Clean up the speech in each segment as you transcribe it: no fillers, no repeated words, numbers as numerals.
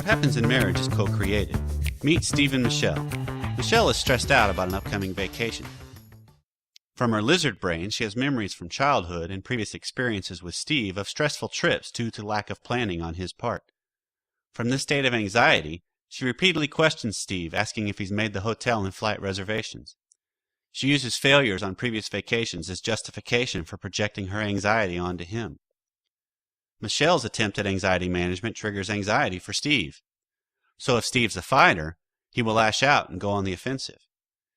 What happens in marriage is co-created. Meet Steve and Michelle. Michelle is stressed out about an upcoming vacation. From her lizard brain, she has memories from childhood and previous experiences with Steve of stressful trips due to lack of planning on his part. From this state of anxiety, she repeatedly questions Steve, asking if he's made the hotel and flight reservations. She uses failures on previous vacations as justification for projecting her anxiety onto him. Michelle's attempt at anxiety management triggers anxiety for Steve. So if Steve's a fighter, he will lash out and go on the offensive.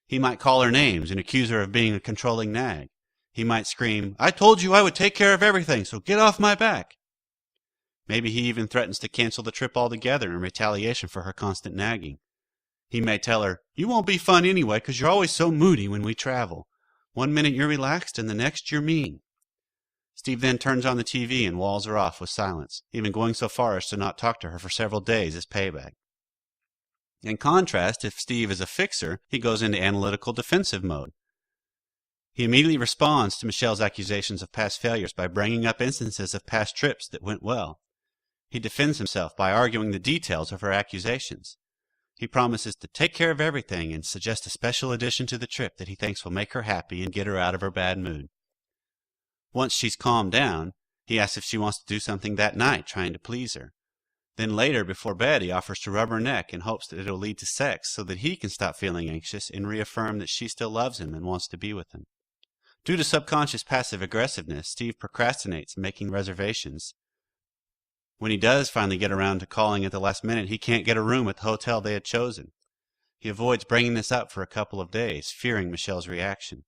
He might call her names and accuse her of being a controlling nag. He might scream, "I told you I would take care of everything, so get off my back." Maybe he even threatens to cancel the trip altogether in retaliation for her constant nagging. He may tell her, "You won't be fun anyway because you're always so moody when we travel. One minute you're relaxed and the next you're mean." Steve then turns on the TV and walls her off with silence, even going so far as to not talk to her for several days as payback. In contrast, if Steve is a fixer, he goes into analytical defensive mode. He immediately responds to Michelle's accusations of past failures by bringing up instances of past trips that went well. He defends himself by arguing the details of her accusations. He promises to take care of everything and suggests a special addition to the trip that he thinks will make her happy and get her out of her bad mood. Once she's calmed down, he asks if she wants to do something that night, trying to please her. Then later, before bed, he offers to rub her neck in hopes that it'll lead to sex so that he can stop feeling anxious and reaffirm that she still loves him and wants to be with him. Due to subconscious passive aggressiveness, Steve procrastinates making reservations. When he does finally get around to calling at the last minute, he can't get a room at the hotel they had chosen. He avoids bringing this up for a couple of days, fearing Michelle's reaction.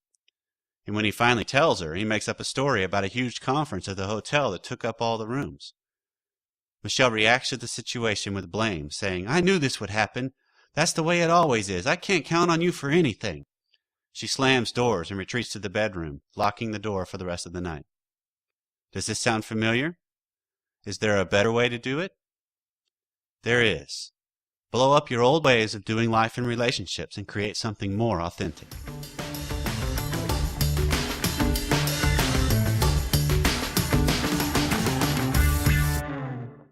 And when he finally tells her, he makes up a story about a huge conference at the hotel that took up all the rooms. Michelle reacts to the situation with blame, saying, "I knew this would happen. That's the way it always is. I can't count on you for anything." She slams doors and retreats to the bedroom, locking the door for the rest of the night. Does this sound familiar? Is there a better way to do it? There is. Blow up your old ways of doing life and relationships and create something more authentic.